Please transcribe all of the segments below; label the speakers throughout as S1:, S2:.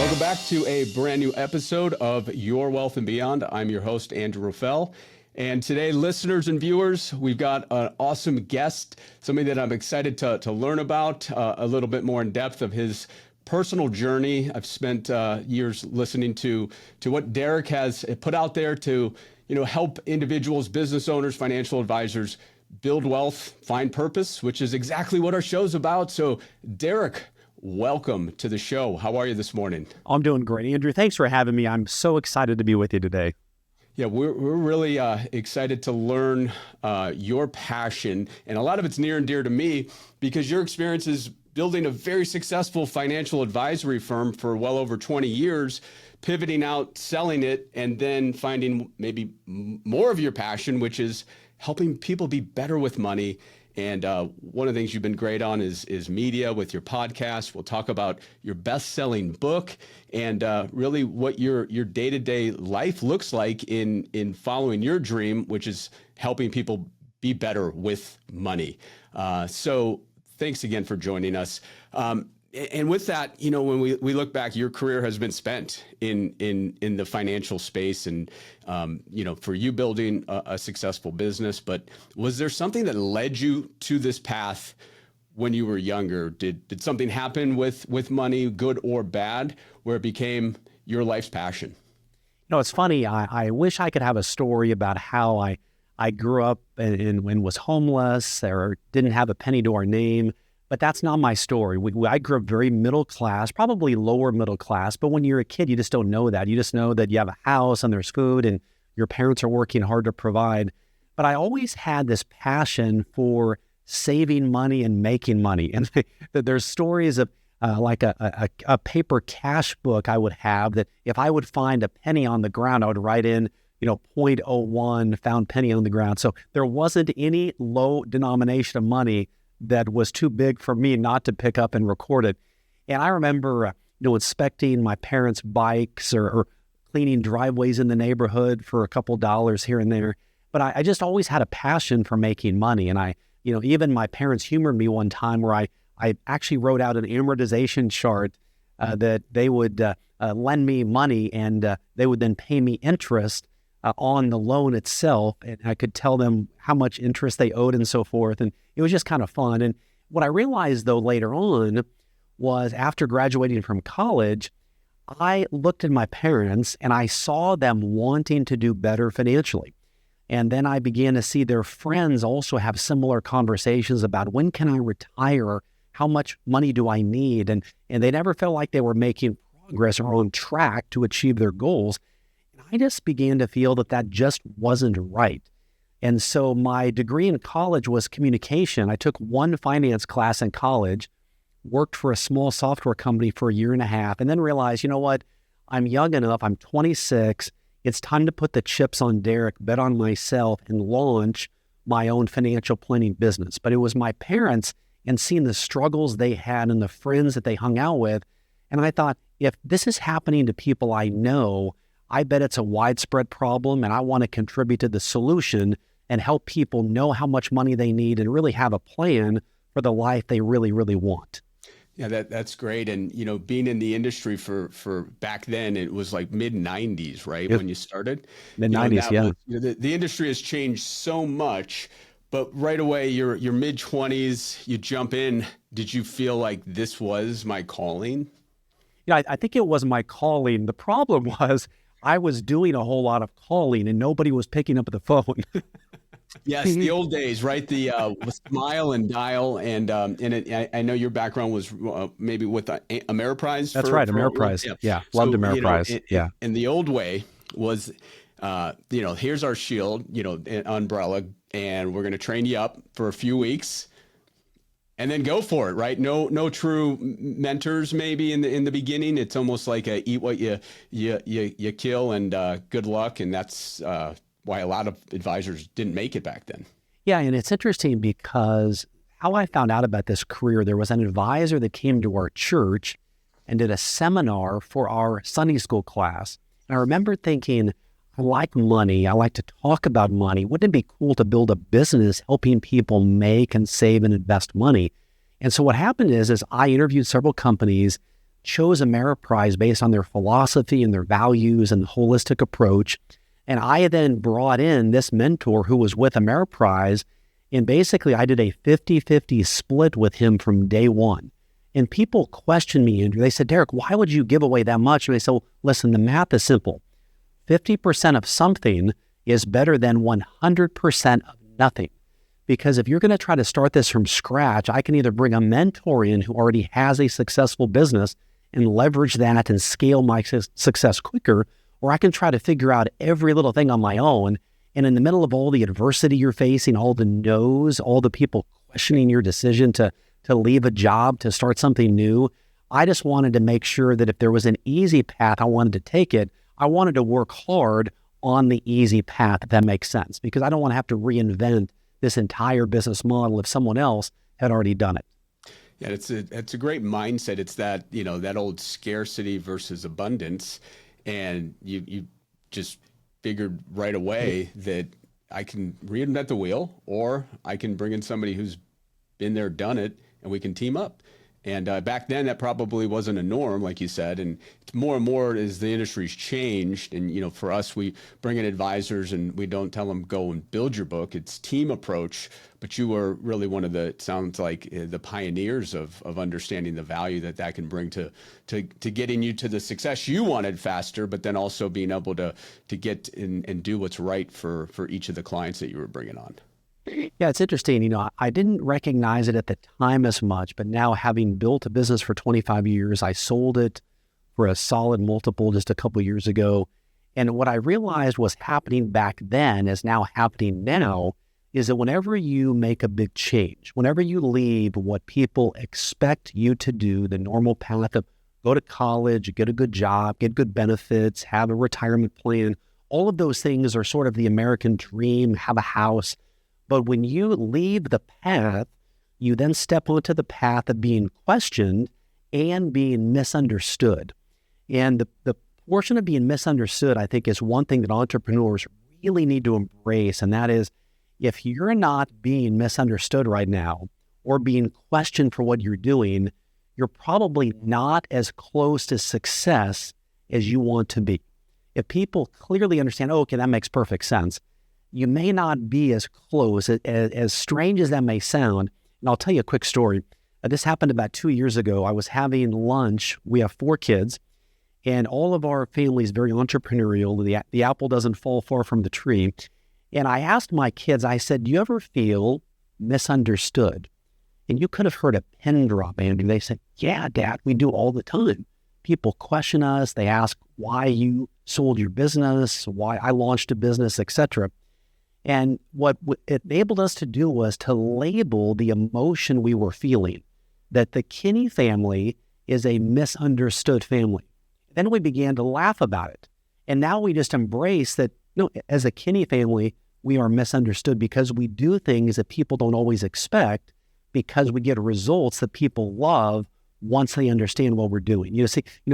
S1: Welcome back to a brand new episode of Your Wealth and Beyond. I'm your host, Andrew Ruffell. And today, listeners and viewers, we've got an awesome guest, somebody that I'm excited to learn about a little bit more in depth of his personal journey. I've spent years listening to what Derrick has put out there to help individuals, business owners, financial advisors build wealth, find purpose, which is exactly what our show's about. So, Derrick, welcome to the show. How are you this morning?
S2: I'm doing great, Andrew. Thanks for having me. I'm so excited to be with you today.
S1: Yeah, we're really excited to learn your passion, and a lot of it's near and dear to me because your experience is building a very successful financial advisory firm for well over 20 years, pivoting out, selling it, and then finding maybe more of your passion, which is helping people be better with money. And one of the things you've been great on is media with your podcast. We'll talk about your best-selling book and really what your day-to-day life looks like in following your dream, which is helping people be better with money. So thanks again for joining us. And with that, when we look back, your career has been spent in the financial space and, for you building a successful business. But was there something that led you to this path when you were younger? Did something happen with money, good or bad, where it became your life's passion?
S2: It's funny. I wish I could have a story about how I grew up and was homeless or didn't have a penny to our name. But that's not my story. I grew up very middle class, probably lower middle class. But when you're a kid, you just don't know that. You just know that you have a house and there's food and your parents are working hard to provide. But I always had this passion for saving money and making money. And there's stories of like a paper cash book I would have that if I would find a penny on the ground, I would write in, 0.01 found penny on the ground. So there wasn't any low denomination of money that was too big for me not to pick up and record it. And I remember, inspecting my parents' bikes or cleaning driveways in the neighborhood for a couple dollars here and there. But I just always had a passion for making money. And I, even my parents humored me one time where I actually wrote out an amortization chart that they would lend me money and they would then pay me interest on the loan itself, and I could tell them how much interest they owed and so forth, and it was just kind of fun. And what I realized, though, later on was after graduating from college, I looked at my parents and I saw them wanting to do better financially. And then I began to see their friends also have similar conversations about when can I retire, how much money do I need, and they never felt like they were making progress or on track to achieve their goals. I just began to feel that just wasn't right. And so my degree in college was communication. I took one finance class in college, worked for a small software company for a year and a half, and then realized, I'm young enough, I'm 26, it's time to put the chips on Derrick, bet on myself, and launch my own financial planning business. But it was my parents and seeing the struggles they had and the friends that they hung out with. And I thought, if this is happening to people I know, I bet it's a widespread problem, and I want to contribute to the solution and help people know how much money they need and really have a plan for the life they really, really want.
S1: Yeah, that's great. And, being in the industry for back then, it was like mid-90s, right? Yep. When you started?
S2: Mid-90s, yeah.
S1: The industry has changed so much, but right away, your mid-20s, you jump in. Did you feel like this was my calling?
S2: Yeah, I think it was my calling. The problem was I was doing a whole lot of calling and nobody was picking up the phone.
S1: Yes, the old days, right? The smile and dial, and I know your background was maybe with Ameriprise.
S2: That's right, Ameriprise. Yeah, loved Ameriprise. Yeah,
S1: and the old way was, here's our shield, an umbrella, and we're going to train you up for a few weeks. And then go for it, right? No true mentors maybe in the beginning. It's almost like eat what you kill and good luck. And that's why a lot of advisors didn't make it back then.
S2: Yeah, and it's interesting because how I found out about this career, there was an advisor that came to our church and did a seminar for our Sunday school class. And I remember thinking, I like money. I like to talk about money. Wouldn't it be cool to build a business helping people make and save and invest money? And so what happened is I interviewed several companies. chose Ameriprise based on their philosophy and their values and the holistic approach. And I then brought in this mentor who was with Ameriprise, and basically I did a 50-50 split with him from day one. And people questioned me, Andrew. They said, Derrick, why would you give away that much? And I said, well, listen, the math is simple. 50% of something is better than 100% of nothing. Because if you're going to try to start this from scratch, I can either bring a mentor in who already has a successful business and leverage that and scale my success quicker, or I can try to figure out every little thing on my own. And in the middle of all the adversity you're facing, all the no's, all the people questioning your decision to leave a job, to start something new, I just wanted to make sure that if there was an easy path, I wanted to take it. I wanted to work hard on the easy path, if that makes sense, because I don't want to have to reinvent this entire business model if someone else had already done it.
S1: Yeah, it's a great mindset. It's that, that old scarcity versus abundance. And you just figured right away that I can reinvent the wheel, or I can bring in somebody who's been there, done it, and we can team up. And back then, that probably wasn't a norm, like you said. And more and more as the industry's changed, and for us, we bring in advisors, and we don't tell them go and build your book. It's team approach. But you were really one of the, it sounds like, the pioneers of understanding the value that can bring to getting you to the success you wanted faster, but then also being able to get in and do what's right for each of the clients that you were bringing on.
S2: Yeah, it's interesting. I didn't recognize it at the time as much, but now having built a business for 25 years, I sold it for a solid multiple just a couple of years ago. And what I realized was happening back then is now happening now is that whenever you make a big change, whenever you leave what people expect you to do, the normal path of go to college, get a good job, get good benefits, have a retirement plan, all of those things are sort of the American dream, have a house. But when you leave the path, you then step onto the path of being questioned and being misunderstood. And the portion of being misunderstood, I think, is one thing that entrepreneurs really need to embrace. And that is, if you're not being misunderstood right now or being questioned for what you're doing, you're probably not as close to success as you want to be. If people clearly understand, oh, okay, that makes perfect sense, you may not be as close, as strange as that may sound. And I'll tell you a quick story. This happened about 2 years ago. I was having lunch. We have 4 kids, and all of our family is very entrepreneurial. The apple doesn't fall far from the tree. And I asked my kids, I said, do you ever feel misunderstood? And you could have heard a pin drop, Andrew. They said, yeah, Dad, we do all the time. People question us. They ask why you sold your business, why I launched a business, etc. And what it enabled us to do was to label the emotion we were feeling, that the Kinney family is a misunderstood family. Then we began to laugh about it. And now we just embrace that, as a Kinney family, we are misunderstood because we do things that people don't always expect, because we get results that people love once they understand what we're doing.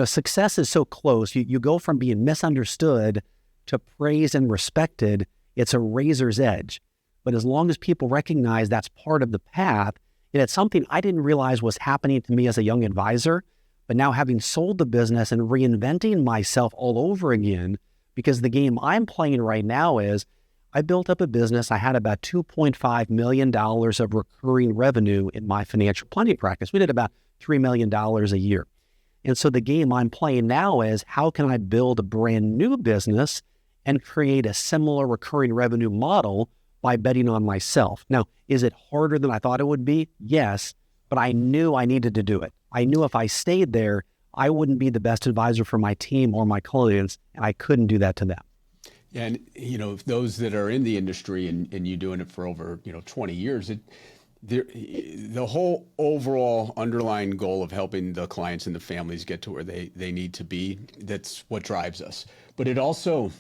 S2: Success is so close. You go from being misunderstood to praised and respected. It's a razor's edge. But as long as people recognize that's part of the path, and it's something I didn't realize was happening to me as a young advisor, but now having sold the business and reinventing myself all over again, because the game I'm playing right now is I built up a business. I had about $2.5 million of recurring revenue in my financial planning practice. We did about $3 million a year. And so the game I'm playing now is, how can I build a brand new business and create a similar recurring revenue model by betting on myself? Now, is it harder than I thought it would be? Yes, but I knew I needed to do it. I knew if I stayed there, I wouldn't be the best advisor for my team or my clients, and I couldn't do that to them.
S1: Yeah, and those that are in the industry and you doing it for over 20 years, the whole overall underlying goal of helping the clients and the families get to where they need to be, that's what drives us. But it also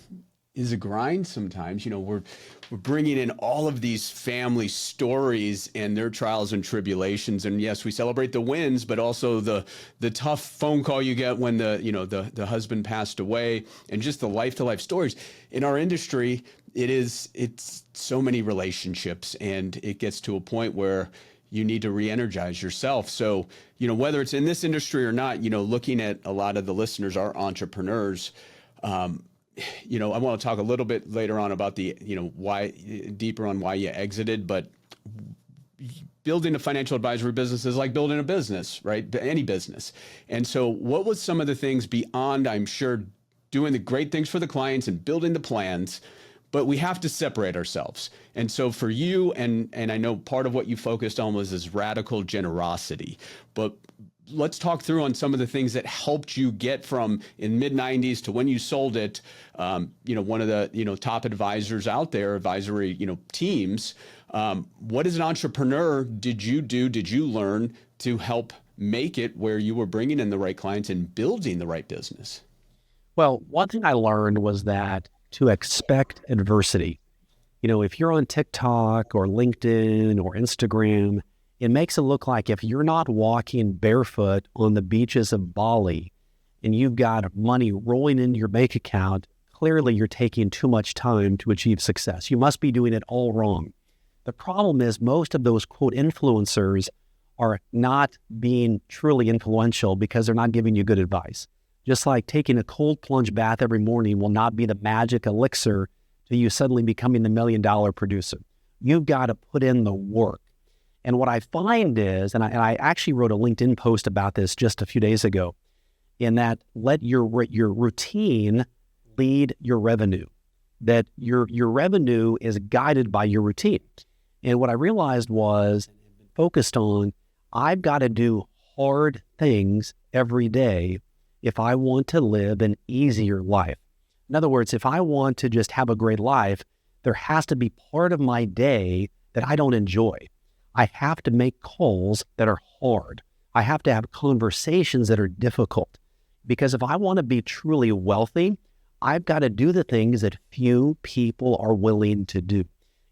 S1: is a grind sometimes. We're bringing in all of these family stories and their trials and tribulations. And yes, we celebrate the wins, but also the tough phone call you get when the husband passed away, and just the life-to-life stories. In our industry, it's so many relationships, and it gets to a point where you need to re-energize yourself. So, whether it's in this industry or not, looking at a lot of the listeners are entrepreneurs. I want to talk a little bit later on about the, why deeper on why you exited, but building a financial advisory business is like building a business, right? Any business. And so what was some of the things beyond, I'm sure, doing the great things for the clients and building the plans, but we have to separate ourselves. And so for you, and I know part of what you focused on was this radical generosity, but let's talk through on some of the things that helped you get from in mid 90s to when you sold it. One of the, top advisors out there, advisory, teams. What as an entrepreneur did you learn to help make it where you were bringing in the right clients and building the right business?
S2: Well, one thing I learned was that to expect adversity. If you're on TikTok or LinkedIn or Instagram, it makes it look like if you're not walking barefoot on the beaches of Bali and you've got money rolling into your bank account, clearly you're taking too much time to achieve success. You must be doing it all wrong. The problem is most of those quote influencers are not being truly influential because they're not giving you good advice. Just like taking a cold plunge bath every morning will not be the magic elixir to you suddenly becoming the $1 million producer. You've got to put in the work. And what I find is, and I actually wrote a LinkedIn post about this just a few days ago, in that let your routine lead your revenue, that your revenue is guided by your routine. And what I realized was, focused on, I've got to do hard things every day if I want to live an easier life. In other words, if I want to just have a great life, there has to be part of my day that I don't enjoy. I have to make calls that are hard. I have to have conversations that are difficult. Because if I want to be truly wealthy, I've got to do the things that few people are willing to do.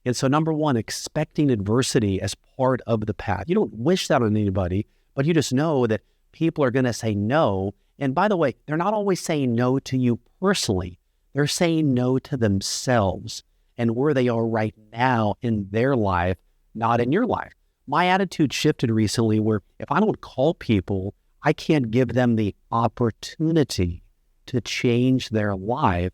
S2: And so number one, expecting adversity as part of the path. You don't wish that on anybody, but you just know that people are going to say no. And by the way, they're not always saying no to you personally. They're saying no to themselves and where they are right now in their life, not in your life. My attitude shifted recently where if I don't call people, I can't give them the opportunity to change their life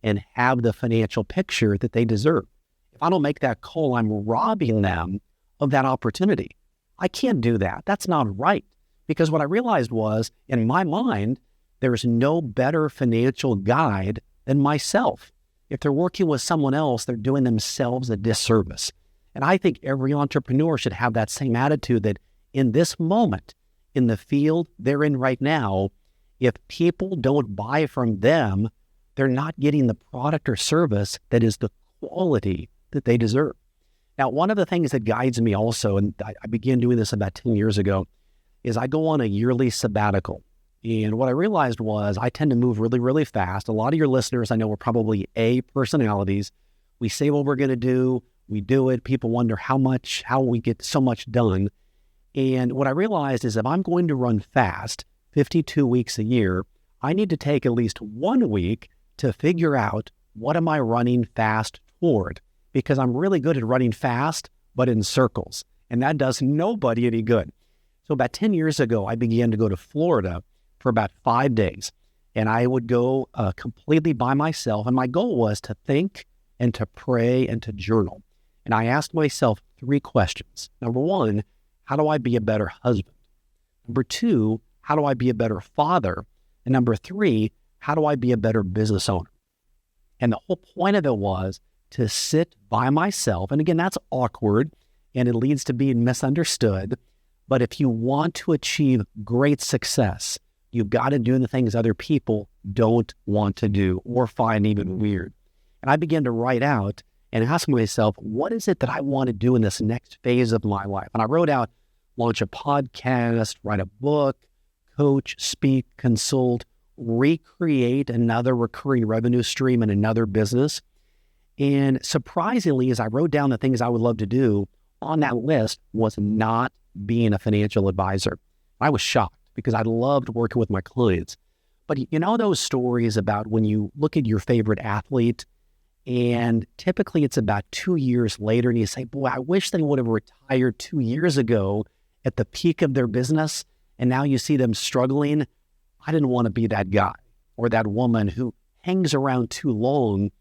S2: and have the financial picture that they deserve. If I don't make that call, I'm robbing them of that opportunity. I can't do that. That's not right. Because what I realized was, in my mind, there's no better financial guide than myself. If they're working with someone else, they're doing themselves a disservice. And I think every entrepreneur should have that same attitude that in this moment, in the field they're in right now, if people don't buy from them, they're not getting the product or service that is the quality that they deserve. Now, one of the things that guides me also, and I began doing this about 10 years ago, is I go on a yearly sabbatical. And what I realized was I tend to move really, really fast. A lot of your listeners I know are probably A personalities. We say what we're going to do. We do it. People wonder how we get so much done. And what I realized is if I'm going to run fast 52 weeks a year, I need to take at least 1 week to figure out what am I running fast toward? Because I'm really good at running fast, but in circles. And that does nobody any good. So about 10 years ago, I began to go to Florida for about 5 days. And I would go completely by myself. And my goal was to think and to pray and to journal. And I asked myself 3 questions. Number 1, how do I be a better husband? Number 2, how do I be a better father? And number 3, how do I be a better business owner? And the whole point of it was to sit by myself. And again, that's awkward and it leads to being misunderstood. But if you want to achieve great success, you've got to do the things other people don't want to do or find even weird. And I began to write out and ask myself, what is it that I want to do in this next phase of my life? And I wrote out, launch a podcast, write a book, coach, speak, consult, recreate another recurring revenue stream in another business. And surprisingly, as I wrote down the things I would love to do, on that list was not being a financial advisor. I was shocked because I loved working with my clients. But you know those stories about when you look at your favorite athlete And typically it's about 2 years later, and you say, boy, I wish they would have retired 2 years ago at the peak of their business. And now you see them struggling. I didn't want to be that guy or that woman who hangs around too long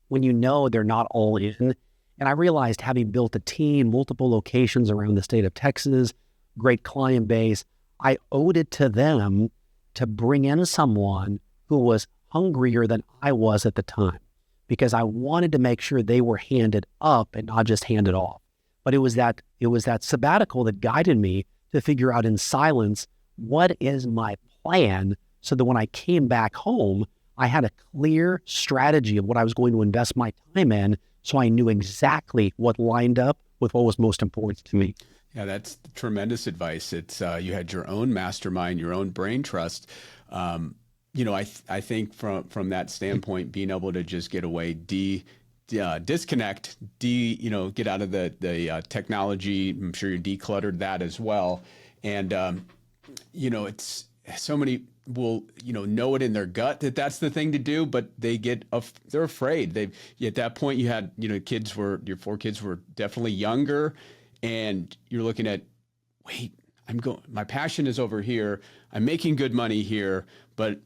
S2: when you know they're not all in. And I realized, having built a team, multiple locations around the state of Texas, great client base, I owed it to them to bring in someone who was hungrier than I was at the time, because I wanted to make sure they were handed up and not just handed off. But it was that sabbatical that guided me to figure out in silence, what is my plan, so that when I came back home, I had a clear strategy of what I was going to invest my time in, so I knew exactly what lined up with what was most important to me.
S1: Yeah, that's tremendous advice. It's you had your own mastermind, your own brain trust. I think from that standpoint, being able to just get away, disconnect, get out of the technology. I'm sure you decluttered that as well. And it's so many will know it in their gut that that's the thing to do, but they're afraid. At that point you had your 4 kids were definitely younger, and you're looking at, wait, my passion is over here, I'm making good money here, but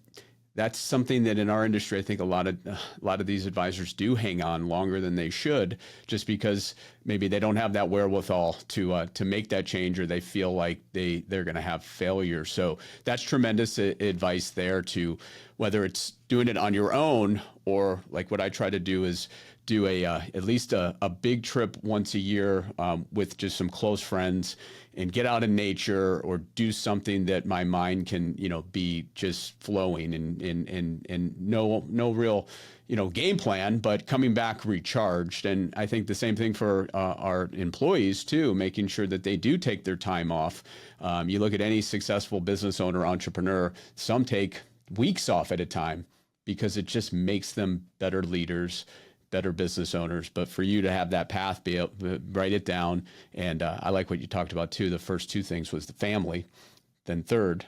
S1: that's something that in our industry, I think a lot of these advisors do hang on longer than they should, just because maybe they don't have that wherewithal to make that change, or they feel like they're going to have failure. So that's tremendous advice there, to whether it's doing it on your own, or like what I try to do is do at least a big trip once a year with just some close friends, and get out in nature, or do something that my mind can be just flowing, and no real game plan, but coming back recharged. And I think the same thing for our employees too, making sure that they do take their time off. You look at any successful business owner, entrepreneur, some take weeks off at a time, because it just makes them better leaders, better business owners. But for you to have that path, be able to write it down. And I like what you talked about too. The first 2 things was the family, then third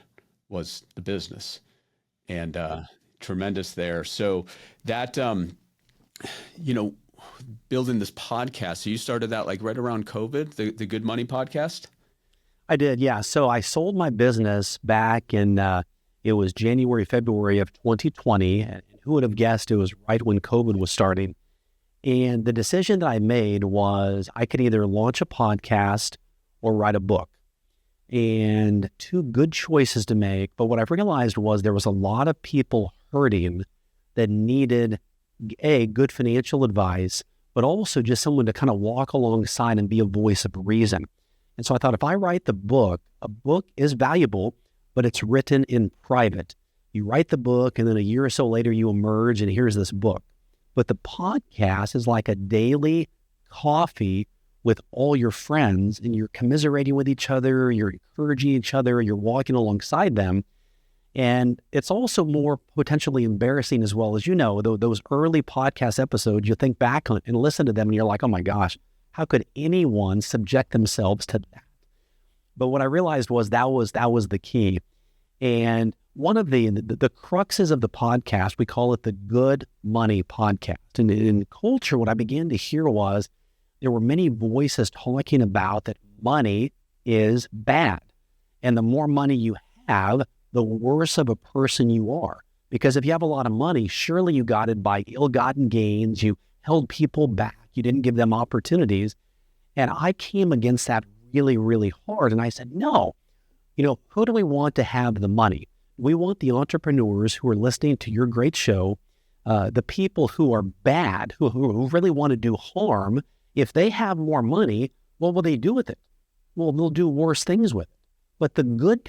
S1: was the business, and tremendous there. So that, building this podcast, so you started that like right around COVID, the Good Money podcast?
S2: I did, yeah. So I sold my business back in, it was January, February of 2020. And who would have guessed it was right when COVID was starting? And the decision that I made was I could either launch a podcast or write a book. And 2 good choices to make. But what I realized was there was a lot of people hurting that needed good financial advice, but also just someone to kind of walk alongside and be a voice of reason. And so I thought, if I write the book, a book is valuable, but it's written in private. You write the book, and then a year or so later you emerge, and here's this book. But the podcast is like a daily coffee with all your friends, and you're commiserating with each other, you're encouraging each other, you're walking alongside them. And it's also more potentially embarrassing as well. As you know, those early podcast episodes, you think back on and listen to them, and you're like, oh my gosh, how could anyone subject themselves to that? But what I realized was that was the key. And one of the cruxes of the podcast, we call it the Good Money Podcast. And in culture, what I began to hear was there were many voices talking about that money is bad. And the more money you have, the worse of a person you are. Because if you have a lot of money, surely you got it by ill-gotten gains. You held people back. You didn't give them opportunities. And I came against that really, really hard. And I said, no, who do we want to have the money? We want the entrepreneurs who are listening to your great show, the people who are bad, who really want to do harm. If they have more money, what will they do with it? Well, they'll do worse things with it. But the good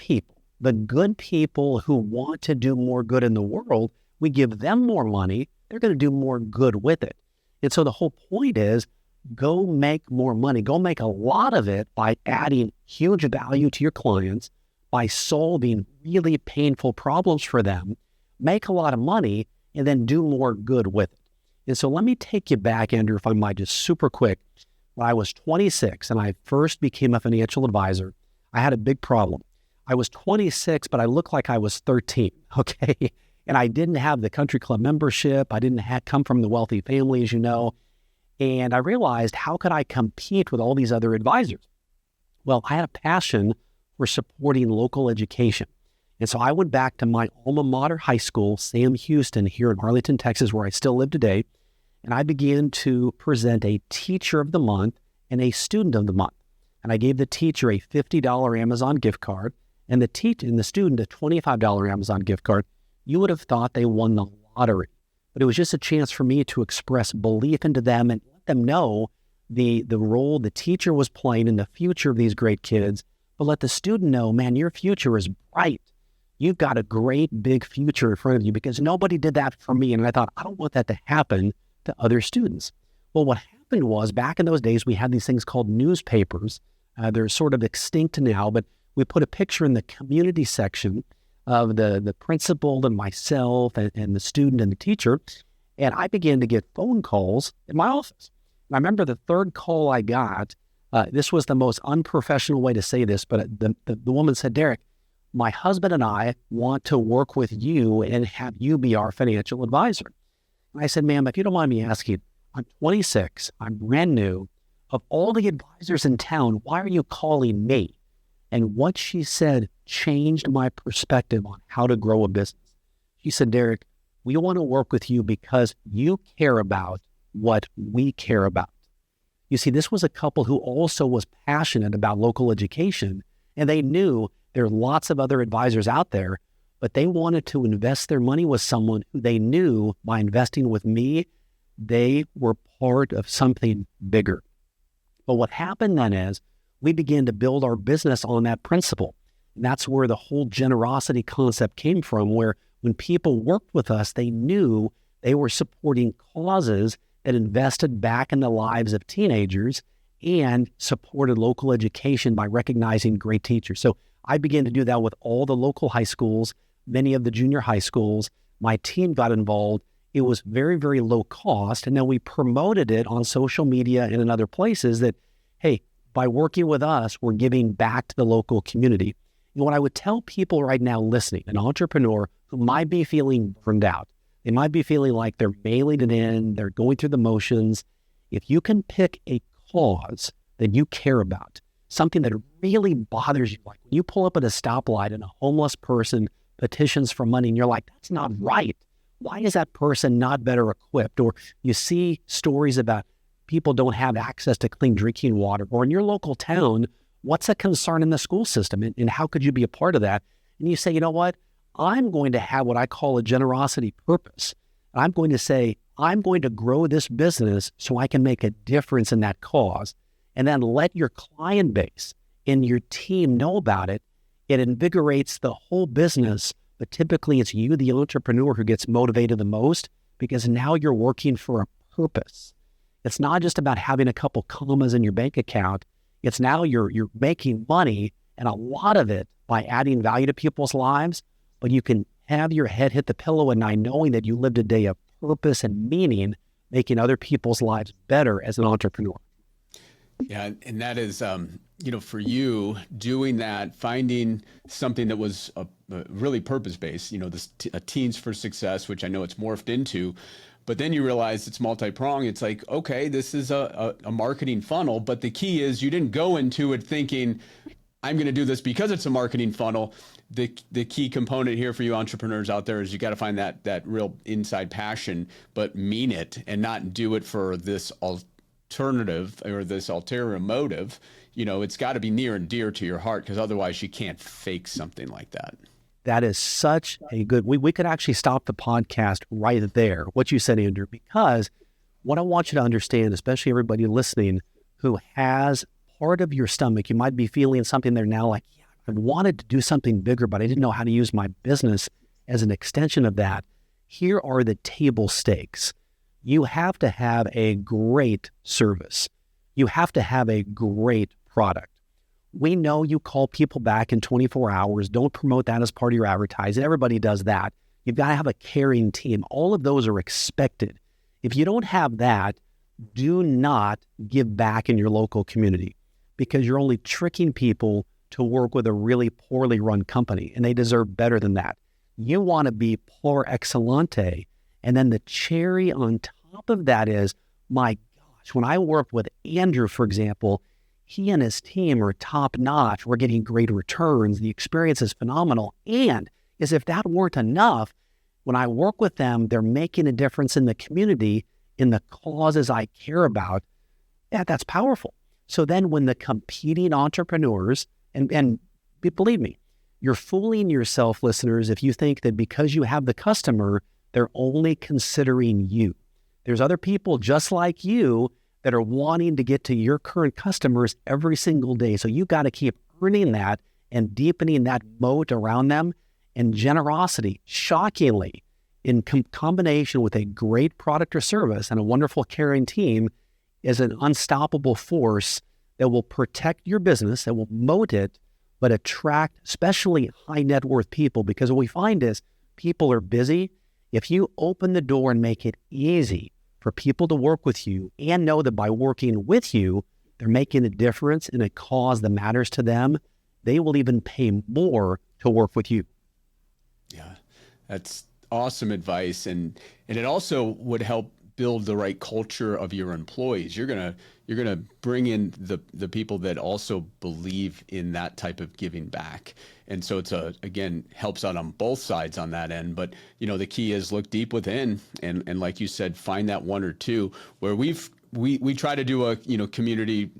S2: people who want to do more good in the world, we give them more money, they're going to do more good with it. And so the whole point is, go make more money. Go make a lot of it by adding huge value to your clients, by solving really painful problems for them, make a lot of money, and then do more good with it. And so let me take you back, Andrew, if I might, just super quick. When I was 26 and I first became a financial advisor, I had a big problem. I was 26, but I looked like I was 13, okay? And I didn't have the country club membership. I didn't come from the wealthy family, as you know. And I realized, how could I compete with all these other advisors? Well, I had a passion for supporting local education. And so I went back to my alma mater high school, Sam Houston, here in Arlington, Texas, where I still live today. And I began to present a teacher of the month and a student of the month. And I gave the teacher a $50 Amazon gift card and the student a $25 Amazon gift card. You would have thought they won the lottery, but it was just a chance for me to express belief into them and let them know the role the teacher was playing in the future of these great kids, but let the student know, man, your future is bright. You've got a great big future in front of you, because nobody did that for me. And I thought, I don't want that to happen to other students. Well, what happened was, back in those days, we had these things called newspapers. They're sort of extinct now, but we put a picture in the community section of the principal and myself and the student and the teacher. And I began to get phone calls in my office. And I remember the third call I got, this was the most unprofessional way to say this, but the woman said, Derrick, my husband and I want to work with you and have you be our financial advisor. And I said, ma'am, if you don't mind me asking, I'm 26, I'm brand new. Of all the advisors in town, why are you calling me? And what she said changed my perspective on how to grow a business. She said, Derrick, we want to work with you because you care about what we care about. You see, this was a couple who also was passionate about local education, and they knew there are lots of other advisors out there, but they wanted to invest their money with someone who they knew, by investing with me, they were part of something bigger. But what happened then is, we began to build our business on that principle. And that's where the whole generosity concept came from, where when people worked with us, they knew they were supporting causes that invested back in the lives of teenagers and supported local education by recognizing great teachers. So I began to do that with all the local high schools, many of the junior high schools. My team got involved. It was very, very low cost. And then we promoted it on social media and in other places that, hey, by working with us, we're giving back to the local community. And what I would tell people right now listening, an entrepreneur who might be feeling burned out, they might be feeling like they're mailing it in, they're going through the motions. If you can pick a cause that you care about, something that really bothers you, like when you pull up at a stoplight and a homeless person petitions for money and you're like, that's not right. Why is that person not better equipped? Or you see stories about people don't have access to clean drinking water, or in your local town, what's a concern in the school system, and how could you be a part of that? And you say, you know what? I'm going to have what I call a generosity purpose. I'm going to say, I'm going to grow this business so I can make a difference in that cause, and then let your client base and your team know about it. It invigorates the whole business, but typically it's you, the entrepreneur, who gets motivated the most, because now you're working for a purpose. It's not just about having a couple commas in your bank account. It's now you're making money, and a lot of it by adding value to people's lives, but you can have your head hit the pillow at night knowing that you lived a day of purpose and meaning, making other people's lives better as an entrepreneur.
S1: Yeah, and that is, for you, doing that, finding something that was really purpose-based, this Teens for Success, which I know it's morphed into, but then you realize it's multi-pronged. It's like, okay, this is a marketing funnel, but the key is you didn't go into it thinking, I'm going to do this because it's a marketing funnel. The key component here for you entrepreneurs out there is you got to find that real inside passion, but mean it and not do it for this alternative or this ulterior motive. It's got to be near and dear to your heart, because otherwise you can't fake something like that.
S2: That is such a good, we could actually stop the podcast right there, what you said, Andrew, because what I want you to understand, especially everybody listening who has part of your stomach, you might be feeling something there now like, yeah, I wanted to do something bigger, but I didn't know how to use my business as an extension of that. Here are the table stakes. You have to have a great service. You have to have a great product. We know you call people back in 24 hours. Don't promote that as part of your advertising. Everybody does that. You've got to have a caring team. All of those are expected. If you don't have that, do not give back in your local community, because you're only tricking people to work with a really poorly run company, and they deserve better than that. You want to be par excellente. And then the cherry on top of that is, my gosh, when I worked with Andrew, for example, he and his team are top notch. We're getting great returns. The experience is phenomenal. And as if that weren't enough, when I work with them, they're making a difference in the community, in the causes I care about. Yeah, that's powerful. So then when the competing entrepreneurs, and believe me, you're fooling yourself, listeners, if you think that because you have the customer, they're only considering you. There's other people just like you that are wanting to get to your current customers every single day. So you got to keep earning that and deepening that moat around them. And generosity, shockingly, in combination with a great product or service and a wonderful caring team, is an unstoppable force that will protect your business, that will moat it, but attract especially high net worth people. Because what we find is people are busy. If you open the door and make it easy for people to work with you and know that by working with you, they're making a difference in a cause that matters to them, they will even pay more to work with you.
S1: Yeah, that's awesome advice. And it also would help build the right culture of your employees. You're gonna bring in the people that also believe in that type of giving back. And so it's again, helps out on both sides on that end. But the key is look deep within and like you said, find that one or two where we try to do a community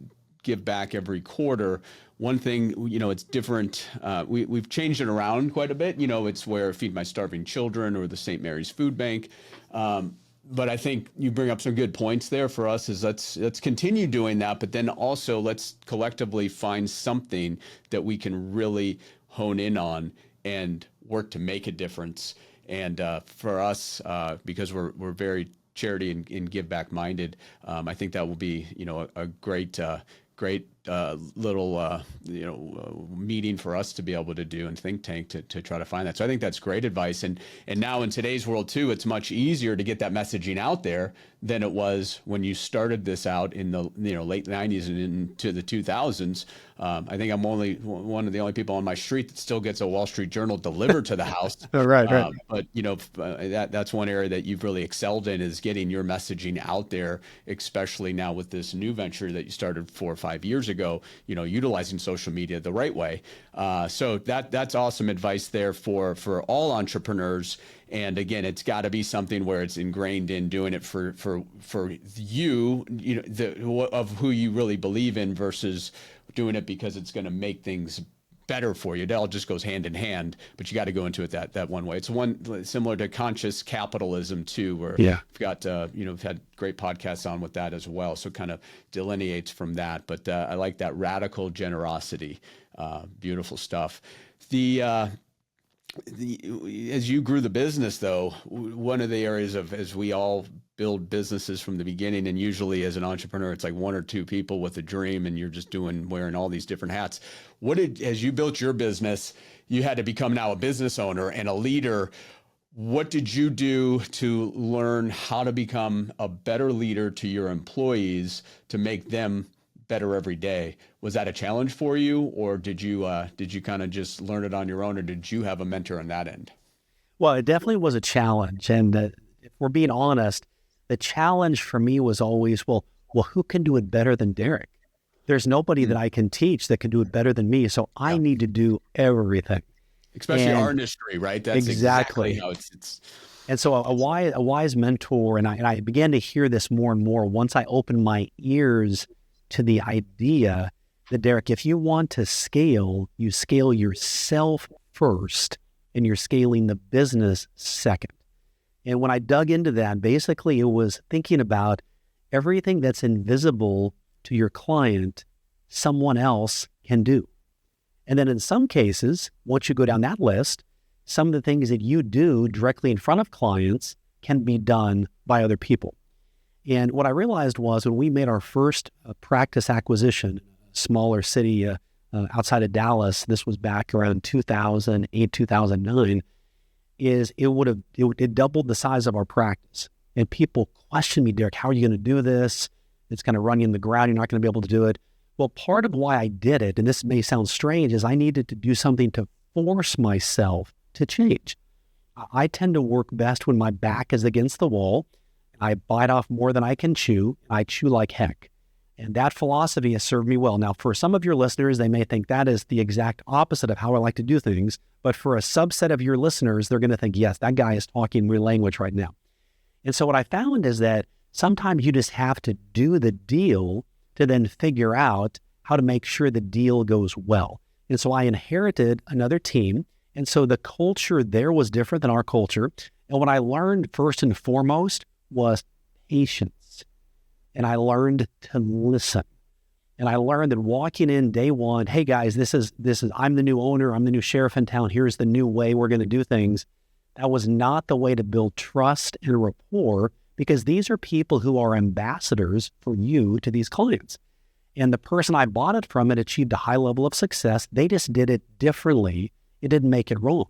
S1: give back every quarter. One thing, it's different. We've changed it around quite a bit. It's where Feed My Starving Children or the St. Mary's Food Bank. But I think you bring up some good points there for us is let's continue doing that, but then also let's collectively find something that we can really hone in on and work to make a difference. And for us, because we're very charity and give back minded, I think that will be a great little meeting for us to be able to do and think tank to try to find that. So I think that's great advice. And now in today's world too, it's much easier to get that messaging out there than it was when you started this out in the late 90s and into the 2000s. I think I'm only one of the only people on my street that still gets a Wall Street Journal delivered to the house.
S2: Right.
S1: But that's one area that you've really excelled in is getting your messaging out there, especially now with this new venture that you started 4 or 5 years ago. Utilizing social media the right way. So that's awesome advice there for all entrepreneurs. And again, it's got to be something where it's ingrained in doing it for you, of who you really believe in versus doing it because it's going to make things better for you. That all just goes hand in hand, but you got to go into it that one way. It's one similar to conscious capitalism too, where we've got we've had great podcasts on with that as well. So it kind of delineates from that. But I like that radical generosity. Beautiful stuff. As you grew the business, though, one of the areas as we all build businesses from the beginning, and usually as an entrepreneur, it's like one or two people with a dream, and you're just wearing all these different hats. As you built your business, you had to become now a business owner and a leader. What did you do to learn how to become a better leader to your employees to make them better every day? Was that a challenge for you, or did you kind of just learn it on your own, or did you have a mentor on that end?
S2: Well, it definitely was a challenge. And if we're being honest, the challenge for me was always, well, who can do it better than Derrick? There's nobody that I can teach that can do it better than me. So I need to do everything.
S1: Especially our industry, right? That's exactly how it's.
S2: And so a wise mentor, and I began to hear this more and more once I opened my ears to the idea that, Derrick, if you want to scale, you scale yourself first and you're scaling the business second. And when I dug into that, basically it was thinking about everything that's invisible to your client, someone else can do. And then in some cases, once you go down that list, some of the things that you do directly in front of clients can be done by other people. And what I realized was when we made our first practice acquisition, smaller city outside of Dallas, this was back around 2008, 2009, it doubled the size of our practice. And people questioned me, Derrick, how are you going to do this? It's going to run you in the ground. You're not going to be able to do it. Well, part of why I did it, and this may sound strange, is I needed to do something to force myself to change. I tend to work best when my back is against the wall. I bite off more than I can chew. I chew like heck. And that philosophy has served me well. Now, for some of your listeners, they may think that is the exact opposite of how I like to do things. But for a subset of your listeners, they're going to think, yes, that guy is talking real language right now. And so what I found is that sometimes you just have to do the deal to then figure out how to make sure the deal goes well. And so I inherited another team. And so the culture there was different than our culture. And what I learned first and foremost was patience. And I learned to listen. And I learned that walking in day one, hey guys, this is I'm the new owner, I'm the new sheriff in town, here's the new way we're going to do things. That was not the way to build trust and rapport, because these are people who are ambassadors for you to these clients. And the person I bought it from had achieved a high level of success. They just did it differently. It didn't make it wrong.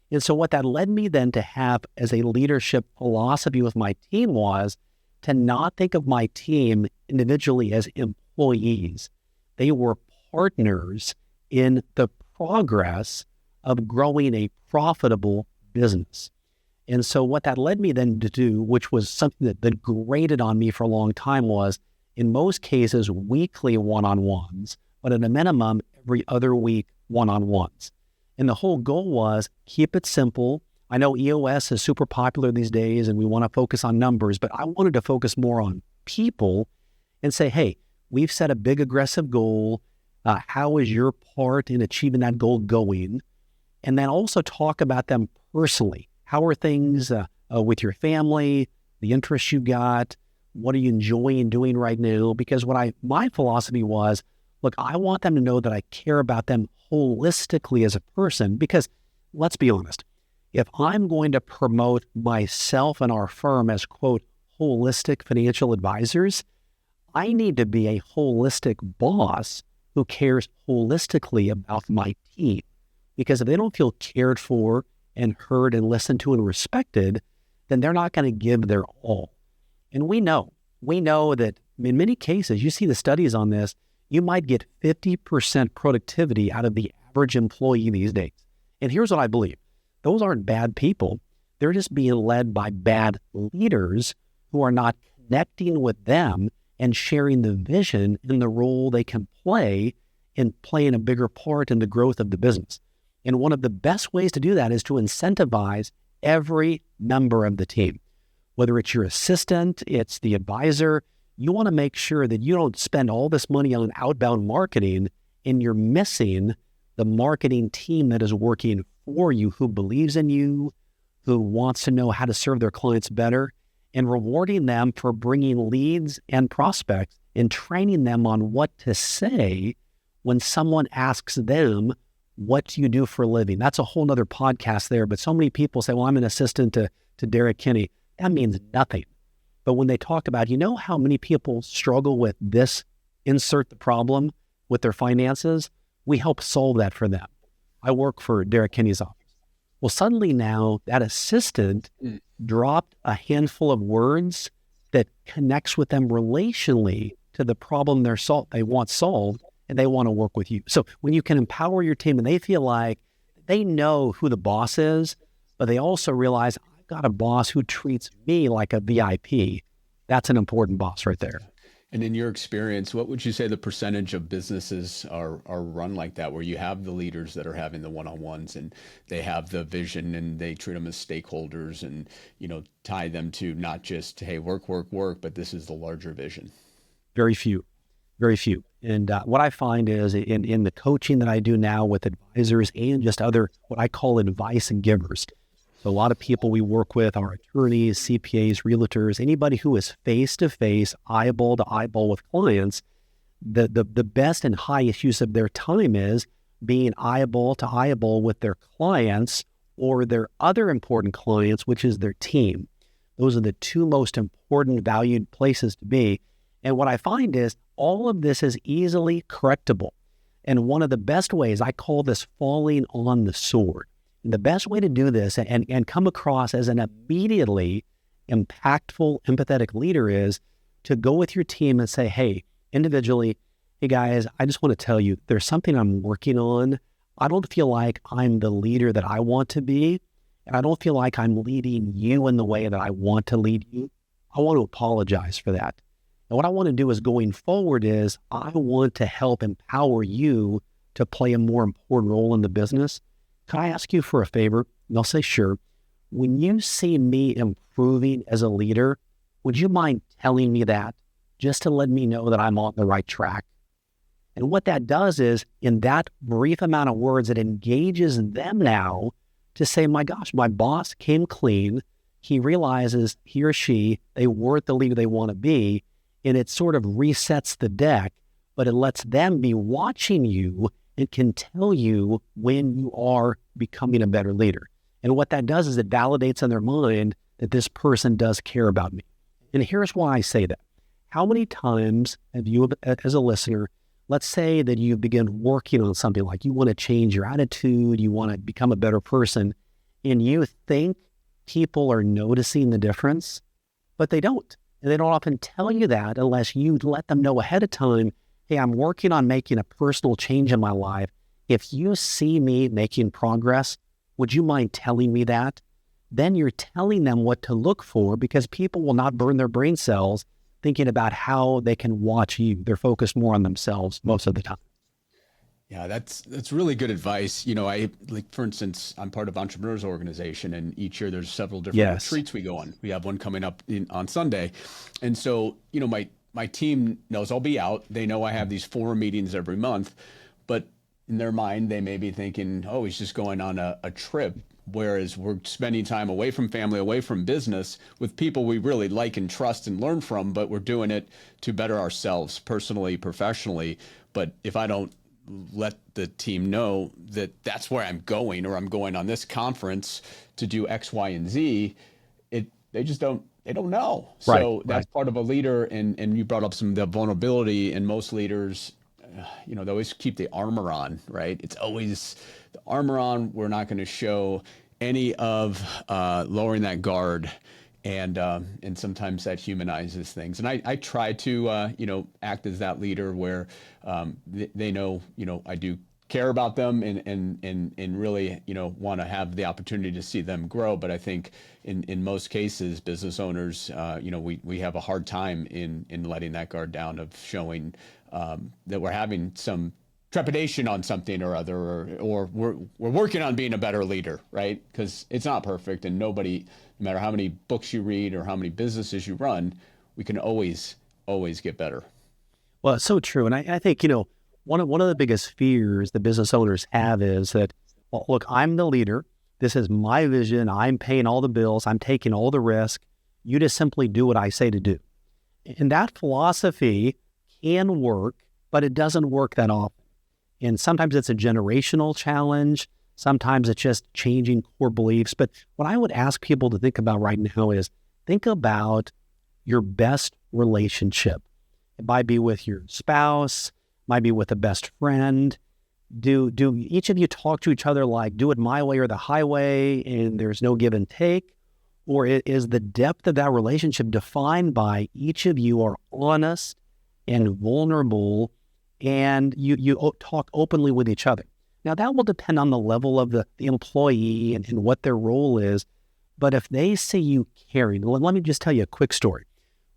S2: And so what that led me then to have as a leadership philosophy with my team was to not think of my team individually as employees. They were partners in the progress of growing a profitable business. And so what that led me then to do, which was something that grated on me for a long time, was in most cases weekly one-on-ones, but at a minimum every other week one-on-ones. And the whole goal was keep it simple. I know EOS is super popular these days and we want to focus on numbers, but I wanted to focus more on people and say, hey, we've set a big aggressive goal. How is your part in achieving that goal going? And then also talk about them personally. How are things with your family, the interests you got? What are you enjoying doing right now? Because my philosophy was, look, I want them to know that I care about them holistically as a person, because let's be honest, if I'm going to promote myself and our firm as, quote, holistic financial advisors, I need to be a holistic boss who cares holistically about my team. Because if they don't feel cared for and heard and listened to and respected, then they're not going to give their all. And we know that in many cases, you see the studies on this, you might get 50% productivity out of the average employee these days. And here's what I believe. Those aren't bad people. They're just being led by bad leaders who are not connecting with them and sharing the vision and the role they can play in playing a bigger part in the growth of the business. And one of the best ways to do that is to incentivize every member of the team. Whether it's your assistant, it's the advisor, you want to make sure that you don't spend all this money on outbound marketing and you're missing the marketing team that is working for you, who believes in you, who wants to know how to serve their clients better, and rewarding them for bringing leads and prospects and training them on what to say when someone asks them, what do you do for a living? That's a whole nother podcast there. But so many people say, well, I'm an assistant to Derrick Kinney. That means nothing. But when they talk about, you know how many people struggle with this, insert the problem with their finances? We help solve that for them. I work for Derrick Kinney's office. Well, suddenly now that assistant dropped a handful of words that connects with them relationally to the problem they want solved, and they want to work with you. So when you can empower your team and they feel like they know who the boss is, but they also realize I've got a boss who treats me like a VIP. That's an important boss right there.
S1: And in your experience, what would you say the percentage of businesses are run like that, where you have the leaders that are having the one-on-ones and they have the vision and they treat them as stakeholders and, tie them to not just, hey, work, but this is the larger vision?
S2: Very few. And what I find is in the coaching that I do now with advisors and just other, what I call advice and givers. So a lot of people we work with are attorneys, CPAs, realtors, anybody who is face-to-face, eyeball to eyeball with clients. The best and highest use of their time is being eyeball to eyeball with their clients or their other important clients, which is their team. Those are the two most important valued places to be. And what I find is all of this is easily correctable. And one of the best ways, I call this falling on the sword. And the best way to do this and come across as an immediately impactful, empathetic leader is to go with your team and say, hey, individually, hey guys, I just want to tell you, there's something I'm working on. I don't feel like I'm the leader that I want to be. and I don't feel like I'm leading you in the way that I want to lead you, I want to apologize for that. And what I want to do is going forward is I want to help empower you to play a more important role in the business. Can I ask you for a favor? And they'll say, sure. When you see me improving as a leader, would you mind telling me that just to let me know that I'm on the right track? And what that does is, in that brief amount of words, it engages them now to say, my gosh, my boss came clean. He realizes he or she, they weren't the leader they want to be. And it sort of resets the deck, but it lets them be watching you and can tell you when you are becoming a better leader. And what that does is it validates in their mind that this person does care about me. And here's why I say that. How many times have you, as a listener, let's say that you begin working on something like you want to change your attitude, you want to become a better person, and you think people are noticing the difference, but they don't. And they don't often tell you that unless you let them know ahead of time, hey, I'm working on making a personal change in my life. If you see me making progress, would you mind telling me that? Then you're telling them what to look for, because people will not burn their brain cells thinking about how they can watch you. They're focused more on themselves most of the time.
S1: Yeah, that's really good advice. You know, I like, for instance, I'm part of Entrepreneurs Organization, and each year there's several different retreats we go on. We have one coming up on Sunday, and so you know, my team knows I'll be out. They know I have these 4 meetings every month, but in their mind, they may be thinking, oh, he's just going on a trip. Whereas we're spending time away from family, away from business with people we really like and trust and learn from, but we're doing it to better ourselves personally, professionally. But if I don't let the team know that that's where I'm going, or I'm going on this conference to do X, Y, and Z, they just don't know. So that's part of a leader. And you brought up some of the vulnerability, and most leaders, you know, they always keep the armor on, right? It's always the armor on. We're not going to show any of lowering that guard. And sometimes that humanizes things. And I try to, you know, act as that leader where they know, you know, I do care about them and really, you know, want to have the opportunity to see them grow. But I think in most cases, business owners, you know, we have a hard time in letting that guard down, of showing that we're having some trepidation on something or other, or we're working on being a better leader, right? Because it's not perfect, and nobody, no matter how many books you read or how many businesses you run, we can always get better.
S2: Well, it's so true. And I think, you know, one of the biggest fears that business owners have is that, well, look, I'm the leader. This is my vision. I'm paying all the bills. I'm taking all the risk. You just simply do what I say to do. And that philosophy can work, but it doesn't work that often. And sometimes it's a generational challenge. Sometimes it's just changing core beliefs. But what I would ask people to think about right now is think about your best relationship. It might be with your spouse, might be with a best friend. Do each of you talk to each other like, do it my way or the highway, and there's no give and take? Or is the depth of that relationship defined by each of you are honest and vulnerable, and you talk openly with each other? Now, that will depend on the level of the employee and what their role is. But if they see you caring, let me just tell you a quick story.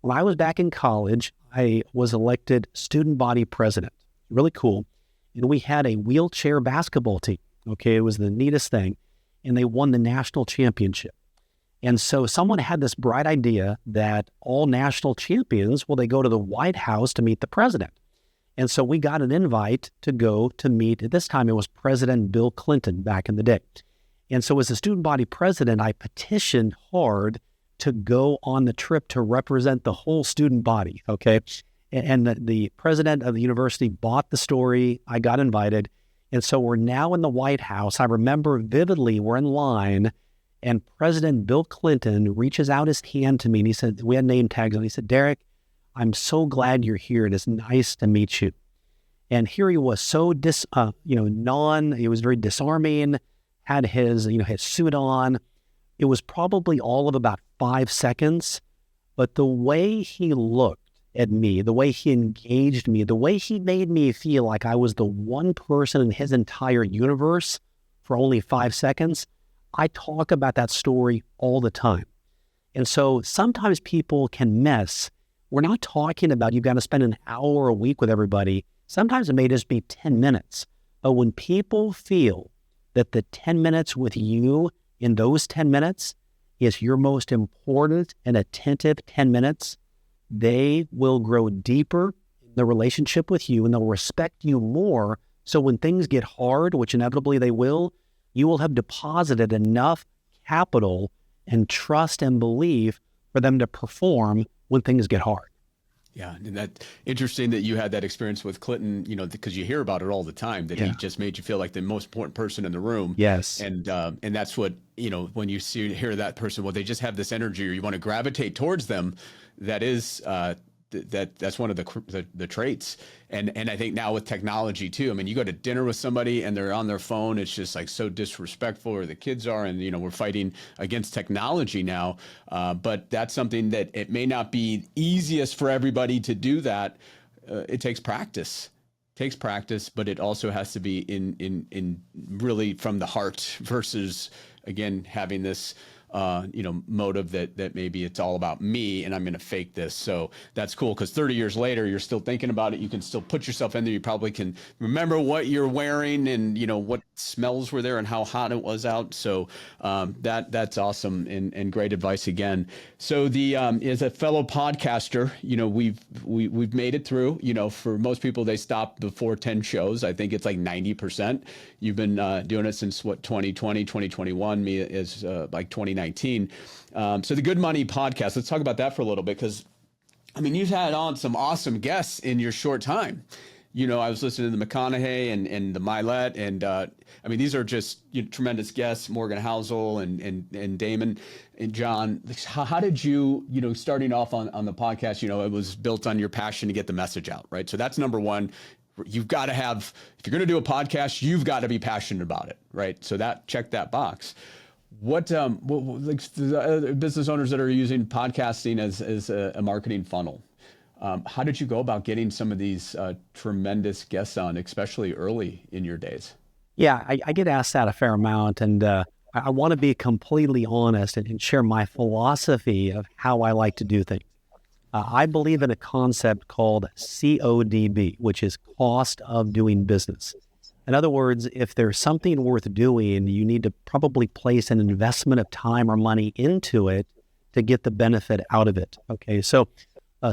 S2: When I was back in college, I was elected student body president. Really cool. And we had a wheelchair basketball team. Okay, it was the neatest thing. And they won the national championship. And so someone had this bright idea that all national champions, well, they go to the White House to meet the president. And so we got an invite to go to meet, at this time it was President Bill Clinton back in the day. And so as a student body president, I petitioned hard to go on the trip to represent the whole student body, okay? And the president of the university bought the story. I got invited. And so we're now in the White House. I remember vividly, we're in line, and President Bill Clinton reaches out his hand to me, and he said, we had name tags, and he said, Derrick, I'm so glad you're here. It is nice to meet you. And here he was, so he was very disarming, had his suit on. It was probably all of about 5 seconds, but the way he looked at me, the way he engaged me, the way he made me feel like I was the one person in his entire universe for only 5 seconds, I talk about that story all the time. And so sometimes people can miss. We're not talking about you've got to spend an hour a week with everybody. Sometimes it may just be 10 minutes. But when people feel that the 10 minutes with you in those 10 minutes is your most important and attentive 10 minutes, they will grow deeper in the relationship with you and they'll respect you more. So when things get hard, which inevitably they will, you will have deposited enough capital and trust and belief for them to perform when things get hard.
S1: Yeah, and that's interesting that you had that experience with Clinton, because you hear about it all the time, that he just made you feel like the most important person in the room.
S2: Yes.
S1: And that's what, when you hear that person, well, they just have this energy or you want to gravitate towards them. That is, that's one of the traits. And I think now with technology too, I mean, you go to dinner with somebody and they're on their phone. It's just like so disrespectful, or the kids are, and we're fighting against technology now. But that's something that it may not be easiest for everybody to do that. It takes practice. But it also has to be in really from the heart versus, again, having this motive that maybe it's all about me and I'm going to fake this. So that's cool, because 30 years later, you're still thinking about it. You can still put yourself in there. You probably can remember what you're wearing and, what smells were there and how hot it was out. So that's awesome and great advice again. So as a fellow podcaster, we've made it through. For most people, they stop before 10 shows. I think it's like 90%. You've been doing it since 2020, 2021. Me is like 2019. So the Good Money podcast, let's talk about that for a little bit, because I mean, you've had on some awesome guests in your short time. I was listening to the McConaughey and the Milet, and I mean, these are just tremendous guests, Morgan Housel and Damon and John. How did you, starting off on the podcast, it was built on your passion to get the message out, right? So that's number one. You've got to have, if you're going to do a podcast, you've got to be passionate about it, right? So check that box. What like the business owners that are using podcasting as a marketing funnel, how did you go about getting some of these tremendous guests on, especially early in your days?
S2: Yeah, I get asked that a fair amount, and I want to be completely honest and share my philosophy of how I like to do things. I believe in a concept called CODB, which is cost of doing business. In other words, if there's something worth doing, you need to probably place an investment of time or money into it to get the benefit out of it. Okay, so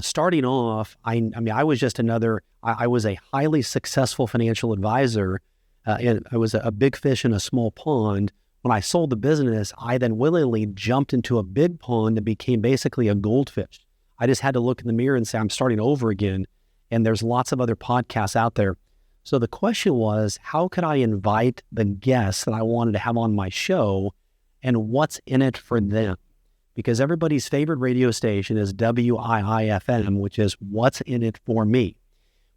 S2: starting off, I was just I was a highly successful financial advisor, and I was a big fish in a small pond. When I sold the business, I then willingly jumped into a big pond and became basically a goldfish. I just had to look in the mirror and say, I'm starting over again. And there's lots of other podcasts out there. So the question was, how could I invite the guests that I wanted to have on my show, and what's in it for them? Because everybody's favorite radio station is WIIFM, which is what's in it for me.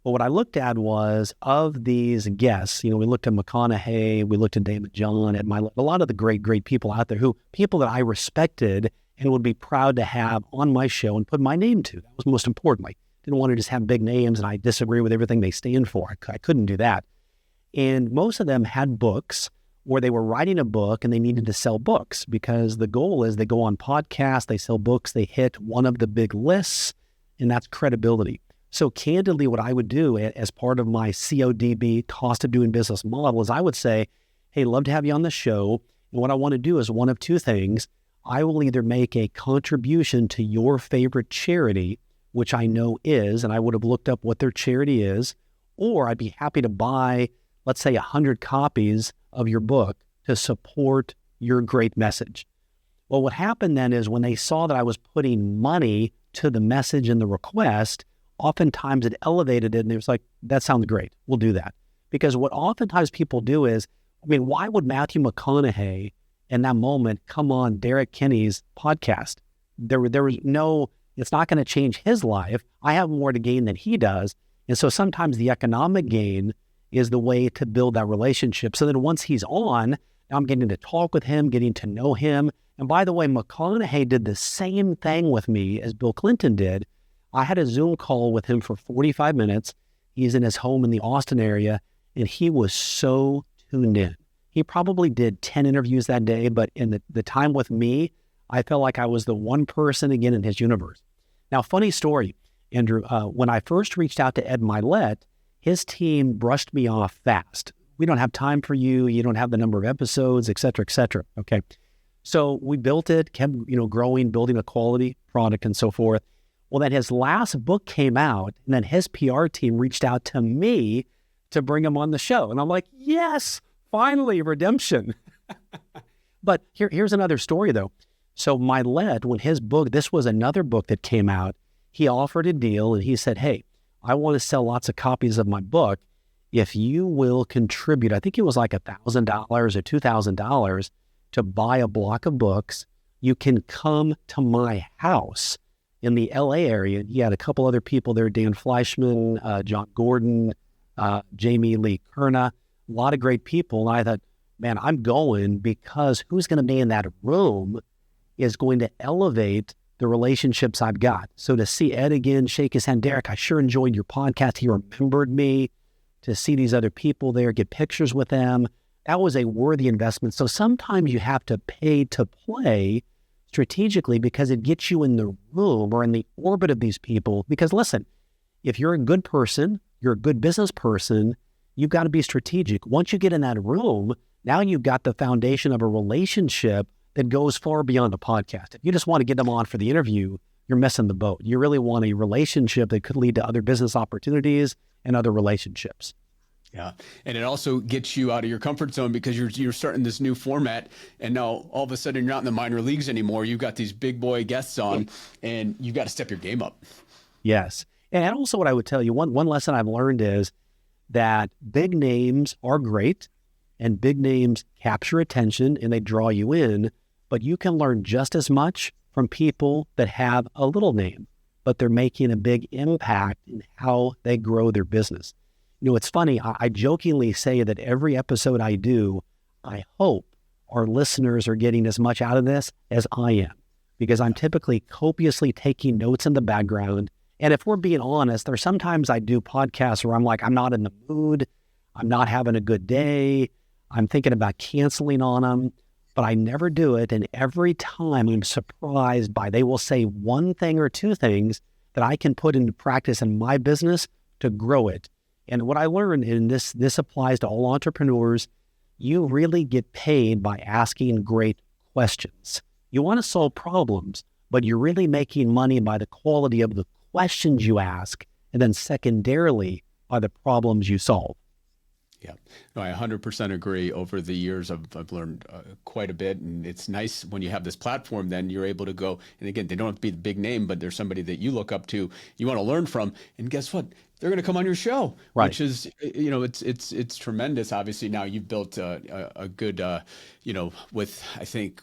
S2: But what I looked at was, of these guests, we looked at McConaughey, we looked at David John, and a lot of the great people out there, people that I respected and would be proud to have on my show and put my name to. That was most important. I didn't want to just have big names and I disagree with everything they stand for. I couldn't do that. And most of them had books, or they were writing a book and they needed to sell books, because the goal is they go on podcasts, they sell books, they hit one of the big lists, and that's credibility. So candidly, what I would do as part of my CODB, cost of doing business model, is I would say, hey, love to have you on the show. And what I want to do is one of two things. I will either make a contribution to your favorite charity, which I know is, and I would have looked up what their charity is, or I'd be happy to buy, let's say, 100 copies of your book to support your great message. Well, what happened then is when they saw that I was putting money to the message and the request, oftentimes it elevated it, and it was like, that sounds great. We'll do that. Because what oftentimes people do is, why would Matthew McConaughey in that moment come on Derrick Kinney's podcast? There was no, it's not going to change his life. I have more to gain than he does. And so sometimes the economic gain is the way to build that relationship. So then once he's on, now I'm getting to talk with him, getting to know him. And by the way, McConaughey did the same thing with me as Bill Clinton did. I had a Zoom call with him for 45 minutes. He's in his home in the Austin area, and he was so tuned in. He probably did 10 interviews that day, but in the time with me, I felt like I was the one person again in his universe. Now, funny story, Andrew, when I first reached out to Ed Milet, his team brushed me off fast. We don't have time for you. You don't have the number of episodes, et cetera, et cetera. Okay. So we built it, kept, growing, building a quality product and so forth. Well, then his last book came out, and then his PR team reached out to me to bring him on the show. And I'm like, yes, finally, redemption. But here's another story, though. So Milet, when his book, this was another book that came out, he offered a deal, and he said, hey, I want to sell lots of copies of my book. If you will contribute, I think it was like $1,000 or $2,000 to buy a block of books, you can come to my house in the LA area. He had a couple other people there, Dan Fleischman, John Gordon, Jamie Lee Kerna, a lot of great people. And I thought, man, I'm going because who's going to be in that room is going to elevate the relationships I've got. So to see Ed again, shake his hand, Derrick, I sure enjoyed your podcast. He remembered me. To see these other people there, get pictures with them, that was a worthy investment. So sometimes you have to pay to play strategically because it gets you in the room or in the orbit of these people. Because listen, if you're a good person, you're a good business person, you've got to be strategic. Once you get in that room, now you've got the foundation of a relationship that goes far beyond a podcast. If you just want to get them on for the interview, you're missing the boat. You really want a relationship that could lead to other business opportunities and other relationships.
S1: Yeah. And it also gets you out of your comfort zone because you're starting this new format, and now all of a sudden you're not in the minor leagues anymore. You've got these big boy guests on, and you've got to step your game up.
S2: Yes. And also what I would tell you, one lesson I've learned is that big names are great and big names capture attention and they draw you in, but you can learn just as much from people that have a little name, but they're making a big impact in how they grow their business. It's funny, I jokingly say that every episode I do, I hope our listeners are getting as much out of this as I am, because I'm typically copiously taking notes in the background. And if we're being honest, there's sometimes I do podcasts where I'm like, I'm not in the mood, I'm not having a good day, I'm thinking about canceling on them, but I never do it. And every time I'm surprised by, they will say one thing or two things that I can put into practice in my business to grow it. And what I learned, and this applies to all entrepreneurs, you really get paid by asking great questions. You want to solve problems, but you're really making money by the quality of the questions you ask, and then secondarily by the problems you solve.
S1: Yeah, no, I 100% agree. Over the years, I've learned quite a bit, and it's nice when you have this platform. Then you're able to go, and again, they don't have to be the big name, but there's somebody that you look up to, you want to learn from, and guess what? They're going to come on your show,
S2: right.
S1: Which is, it's tremendous. Obviously, now you've built a good, with I think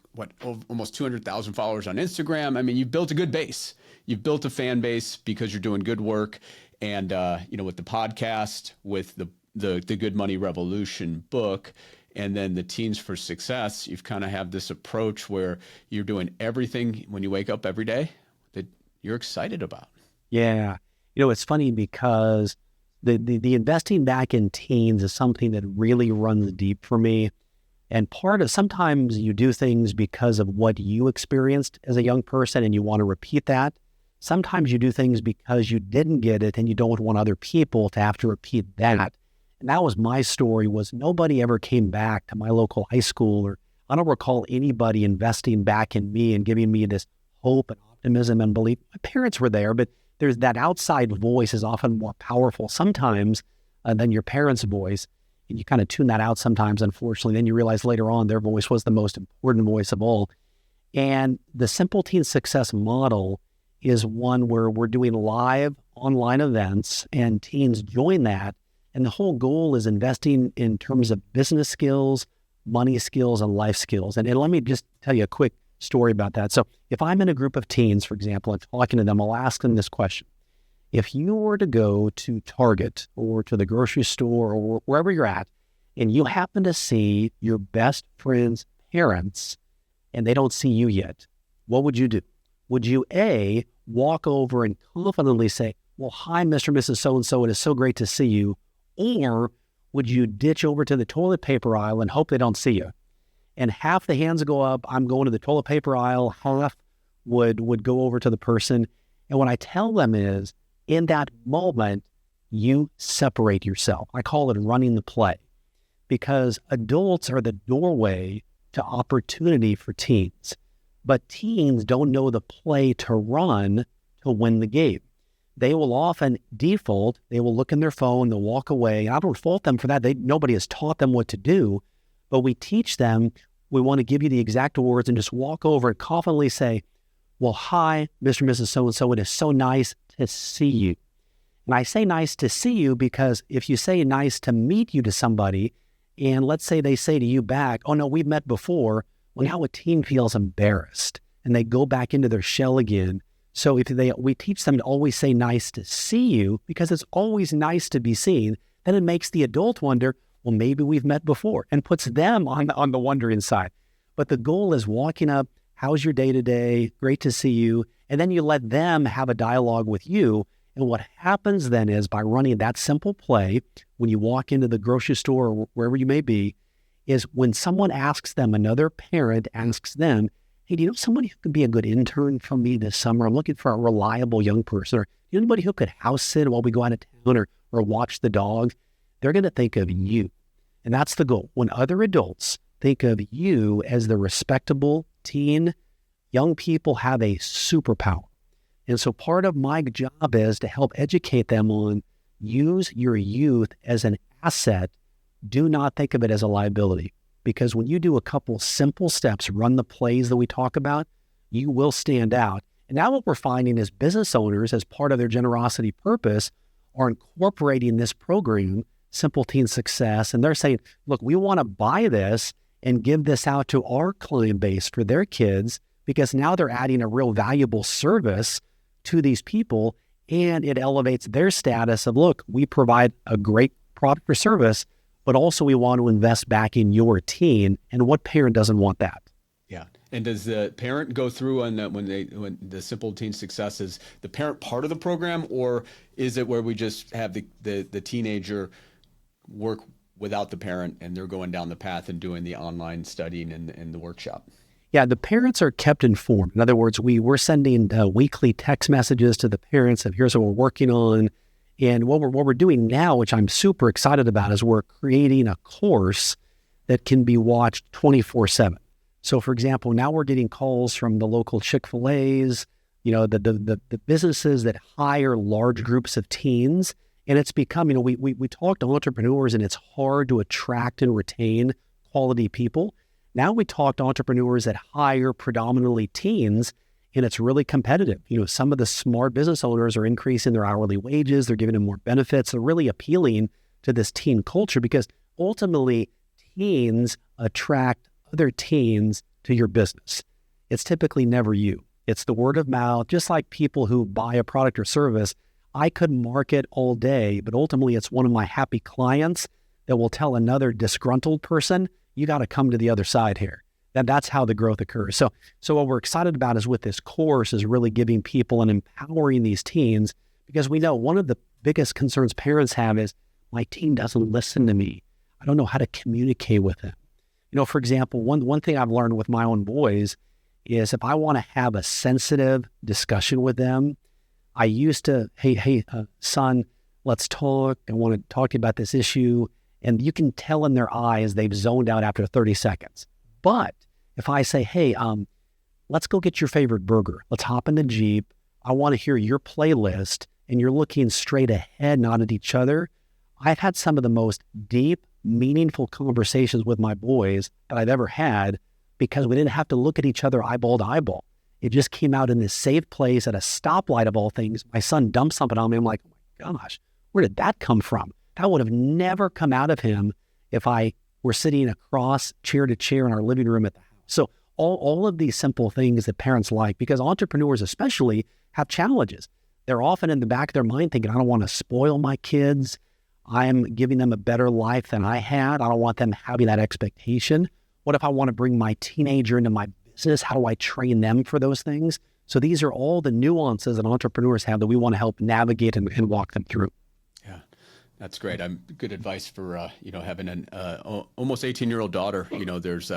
S1: almost 200,000 followers on Instagram. I mean, you've built a good base. You've built a fan base because you're doing good work, and with the podcast, with the Good Money Revolution book, and then the Teens for Success, you've kind of have this approach where you're doing everything when you wake up every day that you're excited about.
S2: Yeah. It's funny because the investing back in teens is something that really runs deep for me. And sometimes you do things because of what you experienced as a young person and you want to repeat that. Sometimes you do things because you didn't get it and you don't want other people to have to repeat that. And that was my story, was nobody ever came back to my local high school, or I don't recall anybody investing back in me and giving me this hope and optimism and belief. My parents were there, but there's that outside voice is often more powerful sometimes than your parents' voice. And you kind of tune that out sometimes, unfortunately. Then you realize later on their voice was the most important voice of all. And the Simple Teen Success model is one where we're doing live online events and teens join that. And the whole goal is investing in terms of business skills, money skills, and life skills. And let me just tell you a quick story about that. So if I'm in a group of teens, for example, and talking to them, I'll ask them this question. If you were to go to Target or to the grocery store or wherever you're at, and you happen to see your best friend's parents and they don't see you yet, what would you do? Would you A, walk over and confidently say, well, hi, Mr. and Mrs. So-and-so, it is so great to see you? Or would you ditch over to the toilet paper aisle and hope they don't see you? And half the hands go up, I'm going to the toilet paper aisle, half would go over to the person. And what I tell them is, in that moment, you separate yourself. I call it running the play, because adults are the doorway to opportunity for teens. But teens don't know the play to run to win the game. They will often default, they will look in their phone, they'll walk away. I don't fault them for that. Nobody has taught them what to do, but we teach them, we want to give you the exact words and just walk over and confidently say, well, hi, Mr. and Mrs. So-and-so, it is so nice to see you. And I say nice to see you because if you say nice to meet you to somebody, and let's say they say to you back, oh no, we've met before, well, now a teen feels embarrassed and they go back into their shell again. So we teach them to always say nice to see you, because it's always nice to be seen. Then it makes the adult wonder, well, maybe we've met before, and puts them on the wondering side. But the goal is walking up, how's your day today? Great to see you. And then you let them have a dialogue with you. And what happens then is, by running that simple play, when you walk into the grocery store or wherever you may be, is when someone asks them, another parent asks them, hey, do you know somebody who could be a good intern for me this summer? I'm looking for a reliable young person. Or do you know anybody who could house sit while we go out of town or watch the dog? They're going to think of you. And that's the goal. When other adults think of you as the respectable teen, young people have a superpower. And so part of my job is to help educate them on, use your youth as an asset. Do not think of it as a liability. Because when you do a couple simple steps, run the plays that we talk about, you will stand out. And now what we're finding is business owners, as part of their generosity purpose, are incorporating this program, Simple Teen Success, and they're saying, look, we want to buy this and give this out to our client base for their kids, because now they're adding a real valuable service to these people, and it elevates their status of, look, we provide a great product or service, but also we want to invest back in your teen. And what parent doesn't want that?
S1: Yeah. And does the parent go through on that when the Simple Teen Success, is the parent part of the program, or is it where we just have the teenager work without the parent and they're going down the path and doing the online studying and the workshop?
S2: Yeah, the parents are kept informed. In other words, we're sending weekly text messages to the parents of, here's what we're working on. And what we're doing now, which I'm super excited about, is we're creating a course that can be watched 24/7. So, for example, now we're getting calls from the local Chick-fil-A's, the businesses that hire large groups of teens. And it's become, we talk to entrepreneurs, and it's hard to attract and retain quality people. Now we talk to entrepreneurs that hire predominantly teens, and it's really competitive. Some of the smart business owners are increasing their hourly wages. They're giving them more benefits. They're really appealing to this teen culture, because ultimately teens attract other teens to your business. It's typically never you. It's the word of mouth. Just like people who buy a product or service, I could market all day, but ultimately it's one of my happy clients that will tell another disgruntled person, you got to come to the other side here. That's how the growth occurs. So what we're excited about is, with this course, is really giving people and empowering these teens, because we know one of the biggest concerns parents have is, my teen doesn't listen to me. I don't know how to communicate with them. For example, one thing I've learned with my own boys is, if I want to have a sensitive discussion with them, I used to, hey, son, let's talk. I want to talk to you about this issue. And you can tell in their eyes they've zoned out after 30 seconds. But if I say, hey, let's go get your favorite burger. Let's hop in the Jeep. I want to hear your playlist. And you're looking straight ahead, not at each other. I've had some of the most deep, meaningful conversations with my boys that I've ever had, because we didn't have to look at each other eyeball to eyeball. It just came out in this safe place at a stoplight of all things. My son dumped something on me. I'm like, oh my gosh, where did that come from? That would have never come out of him if I were sitting across chair to chair in our living room at the house. So all of these simple things that parents like, because entrepreneurs especially have challenges. They're often in the back of their mind thinking, I don't want to spoil my kids. I'm giving them a better life than I had. I don't want them having that expectation. What if I want to bring my teenager into my business? How do I train them for those things? So these are all the nuances that entrepreneurs have that we want to help navigate and walk them through.
S1: Yeah. That's great. I'm good advice for having an almost 18-year-old daughter. There's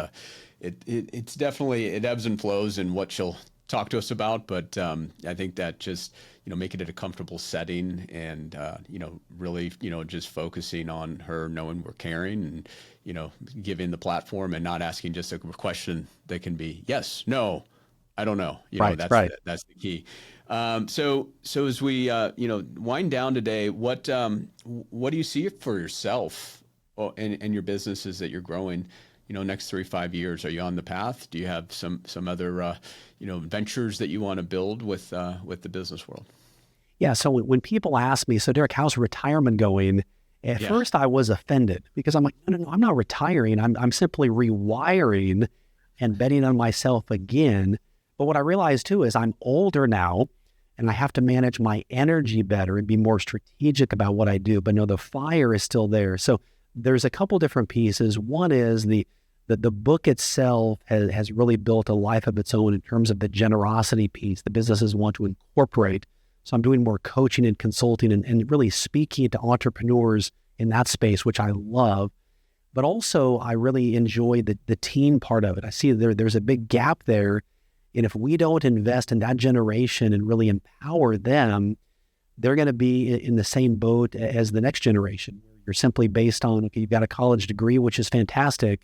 S1: it's definitely, it ebbs and flows in what she'll talk to us about, but I think that just making it a comfortable setting and really just focusing on her, knowing we're caring, and giving the platform and not asking just a question that can be yes, no, I don't know.
S2: Right, right.
S1: That's the key. So as we wind down today, what do you see for yourself and your businesses that you're growing? Next 3-5 years, are you on the path? Do you have some other ventures that you want to build with the business world?
S2: Yeah. So when people ask me, so Derrick, how's retirement going? At first, I was offended because I'm like, no, I'm not retiring. I'm simply rewiring and betting on myself again. But what I realized too is I'm older now, and I have to manage my energy better and be more strategic about what I do. But no, the fire is still there. So there's a couple different pieces. One is the book itself has really built a life of its own in terms of the generosity piece the businesses want to incorporate. So I'm doing more coaching and consulting and really speaking to entrepreneurs in that space, which I love. But also I really enjoy the teen part of it. I see there's a big gap there. And if we don't invest in that generation and really empower them, they're going to be in the same boat as the next generation. You're simply based on, okay, you've got a college degree, which is fantastic,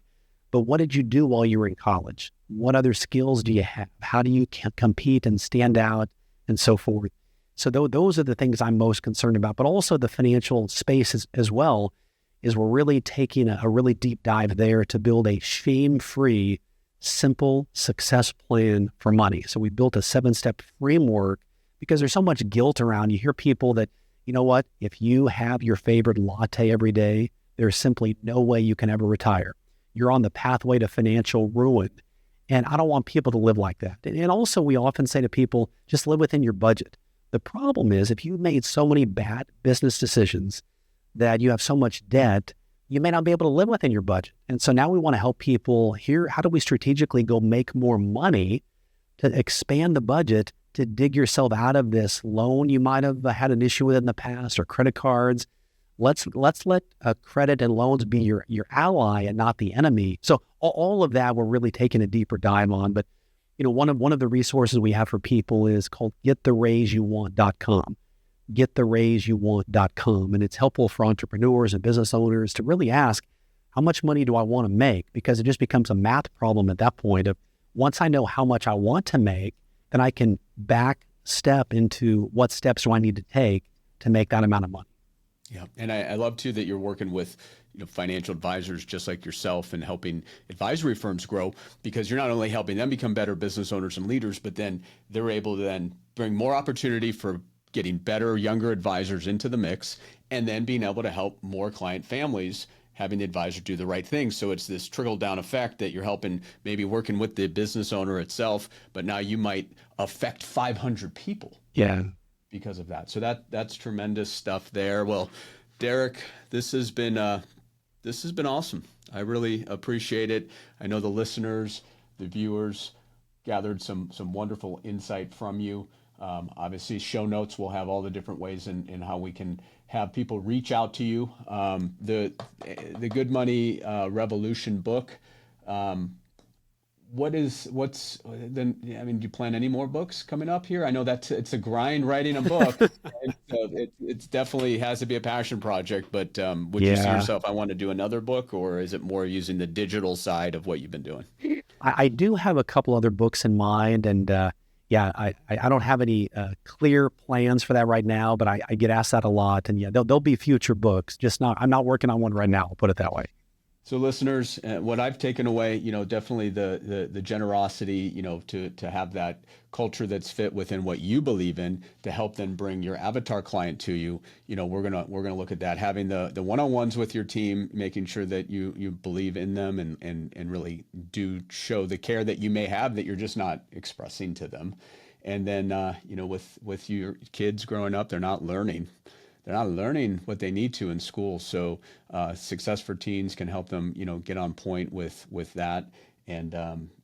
S2: but what did you do while you were in college? What other skills do you have? How do you compete and stand out and so forth? So those are the things I'm most concerned about, but also the financial space as well, is we're really taking a really deep dive there to build a shame-free, simple success plan for money. So we built a 7-step framework because there's so much guilt around. You hear people that, you know what, if you have your favorite latte every day, there's simply no way you can ever retire. You're on the pathway to financial ruin. And I don't want people to live like that. And also we often say to people, just live within your budget. The problem is if you've made so many bad business decisions that you have so much debt, you may not be able to live within your budget. And so now we want to help people here. How do we strategically go make more money to expand the budget to dig yourself out of this loan you might have had an issue with in the past, or credit cards? Let's let credit and loans be your ally and not the enemy. So all of that we're really taking a deeper dive on. But one of the resources we have for people is called gettheraiseyouwant.com. Gettheraiseyouwant.com. And it's helpful for entrepreneurs and business owners to really ask, how much money do I want to make? Because it just becomes a math problem at that point of, once I know how much I want to make, then I can back step into what steps do I need to take to make that amount of money.
S1: Yeah. And I love too that you're working with financial advisors just like yourself and helping advisory firms grow, because you're not only helping them become better business owners and leaders, but then they're able to then bring more opportunity for getting better, younger advisors into the mix, and then being able to help more client families having the advisor do the right thing. So it's this trickle down effect that you're helping, maybe working with the business owner itself, but now you might affect 500 people.
S2: Yeah.
S1: Because of that. So that's tremendous stuff there. Well, Derrick, this has been awesome. I really appreciate it. I know the listeners, the viewers gathered some wonderful insight from you. Obviously, show notes will have all the different ways in how we can have people reach out to you. The Good Money Revolution book. What's then? I mean, do you plan any more books coming up here? I know that it's a grind writing a book. And so it's definitely has to be a passion project. But would you see yourself, I want to do another book, or is it more using the digital side of what you've been doing?
S2: I do have a couple other books in mind, and I don't have any clear plans for that right now. But I get asked that a lot, and there'll be future books. I'm not working on one right now. I'll put it that way.
S1: So listeners, what I've taken away, definitely the generosity, to have that culture that's fit within what you believe in to help then bring your avatar client to you. We're gonna look at that, having the one-on-ones with your team, making sure that you believe in them and really do show the care that you may have that you're just not expressing to them. And then with your kids growing up, they're not learning what they need to in school. So Success for Teens can help them, get on point with that. and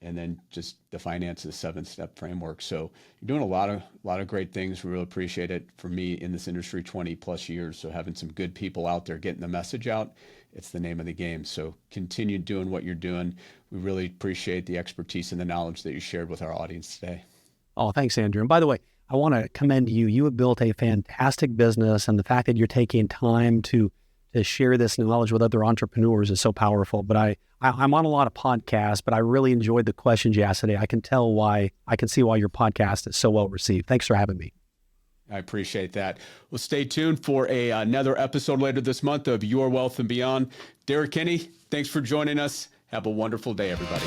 S1: then just the finance, the 7-step framework. So you're doing a lot of great things. We really appreciate it. For me in this industry, 20 plus years. So having some good people out there getting the message out, it's the name of the game. So continue doing what you're doing. We really appreciate the expertise and the knowledge that you shared with our audience today.
S2: Oh, thanks, Andrew. And by the way, I want to commend you. You have built a fantastic business, and the fact that you're taking time to share this knowledge with other entrepreneurs is so powerful. But I'm on a lot of podcasts, but I really enjoyed the questions you asked today. I can see why your podcast is so well received. Thanks for having me.
S1: I appreciate that. Well, stay tuned for another episode later this month of Your Wealth and Beyond. Derrick Kinney, thanks for joining us. Have a wonderful day, everybody.